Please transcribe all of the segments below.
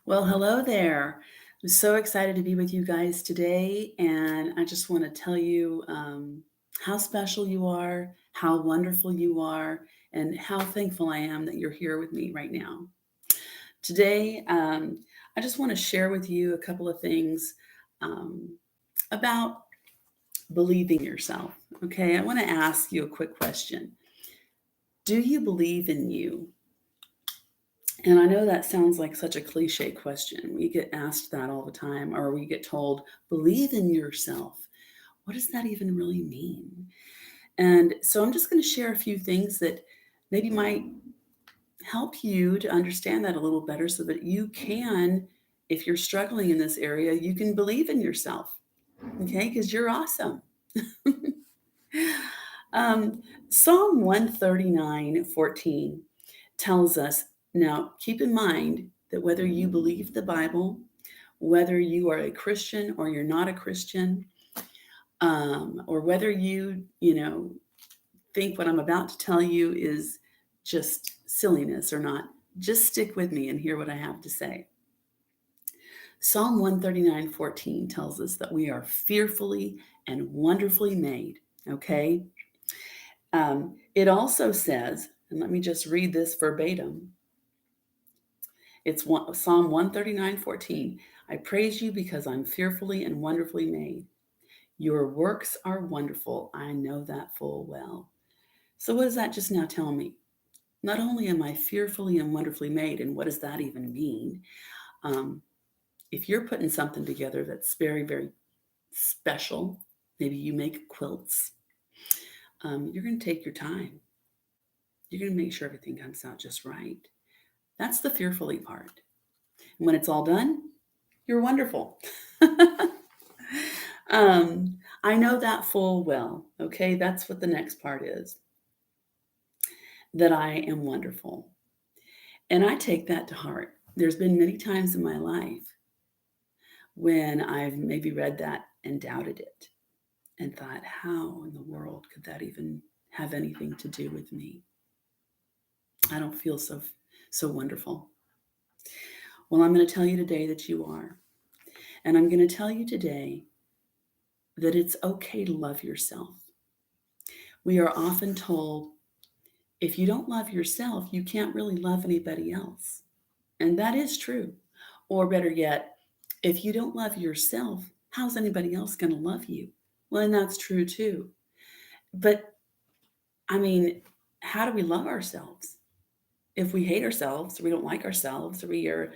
Well, hello there. I'm so excited to be with you guys today. And I just want to tell you how special you are, how wonderful you are, and how thankful I am that you're here with me right now. Today, I just want to share with you a couple of things um, about believing yourself. Okay, I want to ask you a quick question. Do you believe in you? And I know that sounds like such a cliche question. We get asked that all the time, or we get told, believe in yourself. What does that even really mean? And so I'm just going to share a few things that maybe might help you to understand that a little better so that you can, if you're struggling in this area, you can believe in yourself, okay? Because you're awesome. um, Psalm 139:14 tells us, now keep in mind that whether you believe the Bible, whether you are a Christian or you're not a Christian, or whether you think what I'm about to tell you is just silliness or not, just stick with me and hear what I have to say. Psalm 139:14 tells us that we are fearfully and wonderfully made, okay? It also says, and let me just read this verbatim. Psalm 139:14. I praise you because I'm fearfully and wonderfully made. Your works are wonderful. I know that full well. So, what does that just now tell me? Not only am I fearfully and wonderfully made, and what does that even mean? Um, if you're putting something together that's very, very special, maybe you make quilts, you're going to take your time. You're going to make sure everything comes out just right. That's the fearfully part. And when it's all done, you're wonderful. I know that full well. Okay, that's what the next part is, that I am wonderful. And I take that to heart. There's been many times in my life when I've maybe read that and doubted it and thought, how in the world could that even have anything to do with me? I don't feel so wonderful. Well, I'm going to tell you today that you are. And I'm going to tell you today that it's okay to love yourself. We are often told if you don't love yourself, you can't really love anybody else. And that is true. Or better yet, if you don't love yourself, how's anybody else going to love you? Well, and that's true too. But I mean, how do we love ourselves? If we hate ourselves, or we don't like ourselves, or we are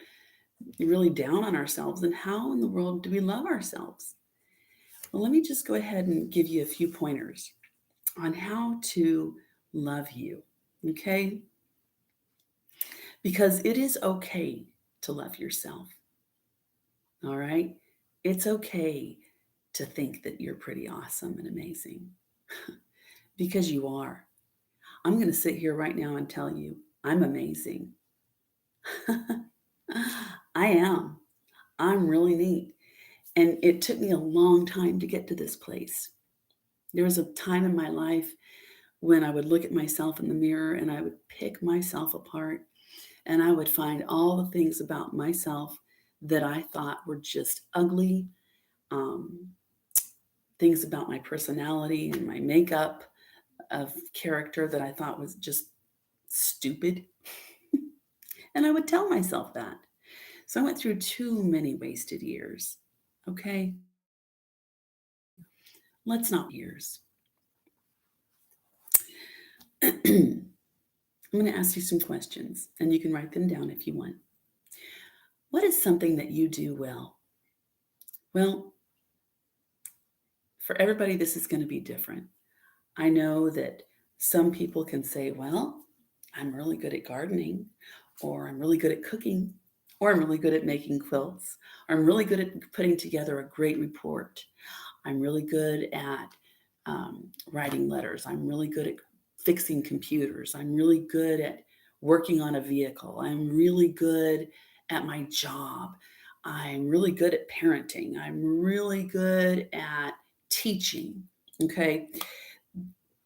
really down on ourselves, then how in the world do we love ourselves? Well, let me just go ahead and give you a few pointers on how to love you, okay? Because it is okay to love yourself, all right? It's okay to think that you're pretty awesome and amazing because you are. I'm going to sit here right now and tell you I'm amazing. I am. I'm really neat. And it took me a long time to get to this place. There was a time in my life when I would look at myself in the mirror and I would pick myself apart and I would find all the things about myself that I thought were just ugly, um, things about my personality and my makeup of character that I thought was just stupid. And I would tell myself that. So I went through too many wasted years. Okay, let's not years. I'm going to ask you some questions and you can write them down if you want. What is something that you do well? Well, for everybody, this is going to be different. I know that some people can say, well, I'm really good at gardening, or I'm really good at cooking, or I'm really good at making quilts, or I'm really good at putting together a great report. I'm really good at writing letters. I'm really good at fixing computers. I'm really good at working on a vehicle. I'm really good at my job. I'm really good at parenting. I'm really good at teaching. Okay.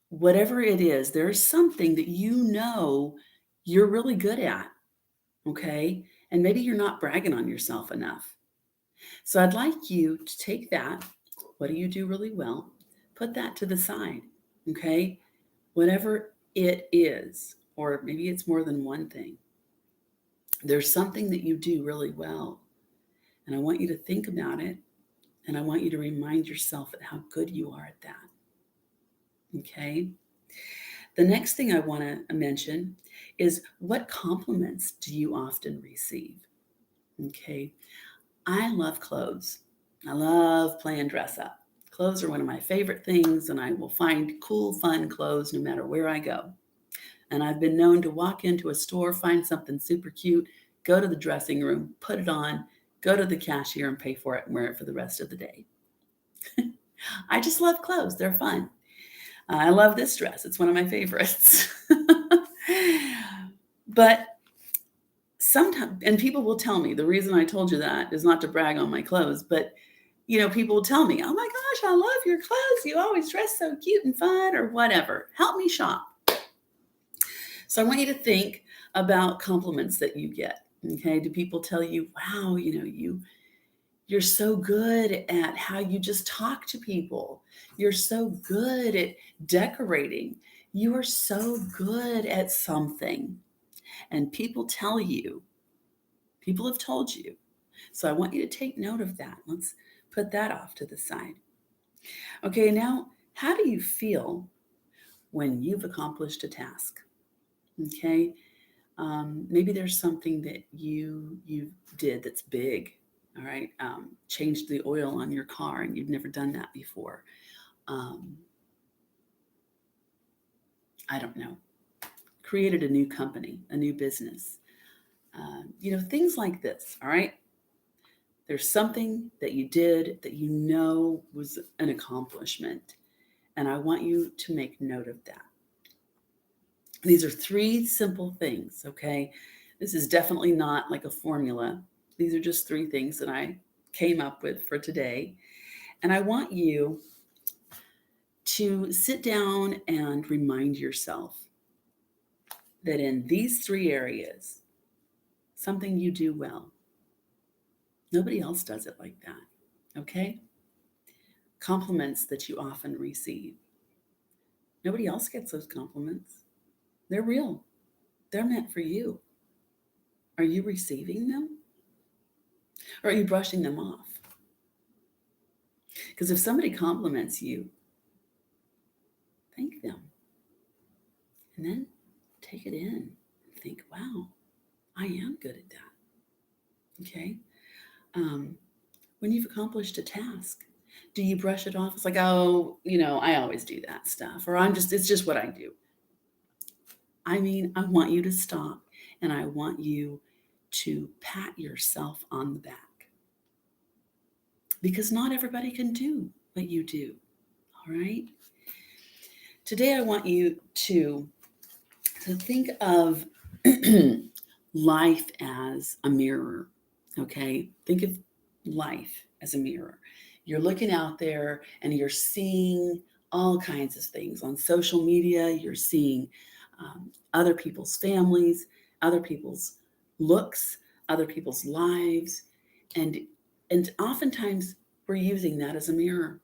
Whatever it is, there's something that you know you're really good at. Okay. And maybe you're not bragging on yourself enough. So I'd like you to take that. What do you do really well? Put that to the side, okay? Whatever it is, or maybe it's more than one thing. There's something that you do really well. And I want you to think about it. And I want you to remind yourself how good you are at that. Okay? The next thing I want to mention is, what compliments do you often receive? Okay? I love clothes. I love playing dress up. Clothes are one of my favorite things, and I will find cool, fun clothes no matter where I go. And I've been known to walk into a store, find something super cute, go to the dressing room, put it on, go to the cashier and pay for it and wear it for the rest of the day. I just love clothes. They're fun. I love this dress. It's one of my favorites. But sometimes, and people will tell me, the reason I told you that is not to brag on my clothes, but people will tell me, oh my gosh, I love your clothes. You always dress so cute and fun, or whatever. Help me shop. So I want you to think about compliments that you get. Okay. Do people tell you, wow, you're so good at how you just talk to people. You're so good at decorating. You are so good at something. And people have told you. So I want you to take note of that. Let's put that off to the side. Okay, now, how do you feel when you've accomplished a task? Okay, maybe there's something that you did that's big. All right, changed the oil on your car and you've never done that before. I don't know. Created a new company, a new business. Things like this. All right. There's something that you did that was an accomplishment. And I want you to make note of that. These are 3 simple things, okay? This is definitely not like a formula. These are just 3 things that I came up with for today. And I want you to sit down and remind yourself that in these 3 areas, something you do well. Nobody else does it like that, okay? Compliments that you often receive. Nobody else gets those compliments. They're real. They're meant for you. Are you receiving them? Or are you brushing them off? Because if somebody compliments you, thank them. And then take it in and think, wow, I am good at that. Okay? When you've accomplished a task, do you brush it off? It's like, oh, I always do that stuff. Or it's just what I do. I mean, I want you to stop and I want you to pat yourself on the back. Because not everybody can do what you do. All right? Today I want you to think of life as a mirror. Okay? Think of life as a mirror. You're looking out there and you're seeing all kinds of things on social media. You're seeing other people's families, other people's looks, other people's lives, and oftentimes we're using that as a mirror.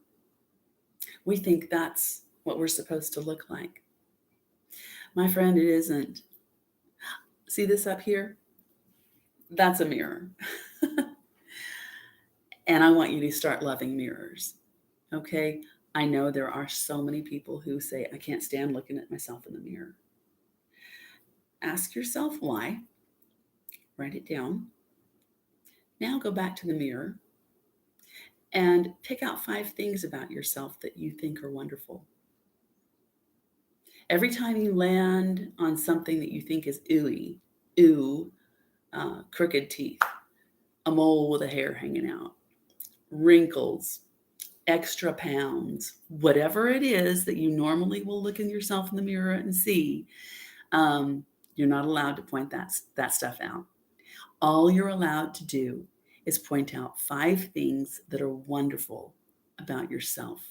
We think that's what we're supposed to look like. My friend, it isn't. See this up here? That's a mirror. And I want you to start loving mirrors. Okay? I know there are so many people who say, I can't stand looking at myself in the mirror. Ask yourself why. Write it down. Now go back to the mirror and pick out 5 things about yourself that you think are wonderful. Every time you land on something that you think is ooey, crooked teeth, a mole with a hair hanging out, wrinkles, extra pounds, whatever it is that you normally will look in yourself in the mirror and see, you're not allowed to point that stuff out. All you're allowed to do is point out 5 things that are wonderful about yourself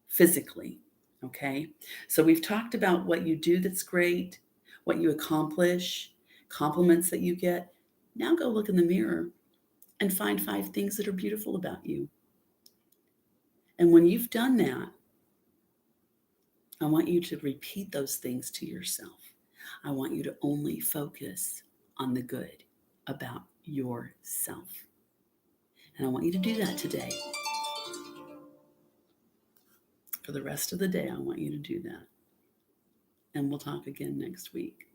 physically. Okay. So we've talked about what you do that's great, what you accomplish, compliments that you get. Now go look in the mirror and find 5 things that are beautiful about you. And when you've done that, I want you to repeat those things to yourself. I want you to only focus on the good about yourself. And I want you to do that today. For the rest of the day, I want you to do that. And we'll talk again next week.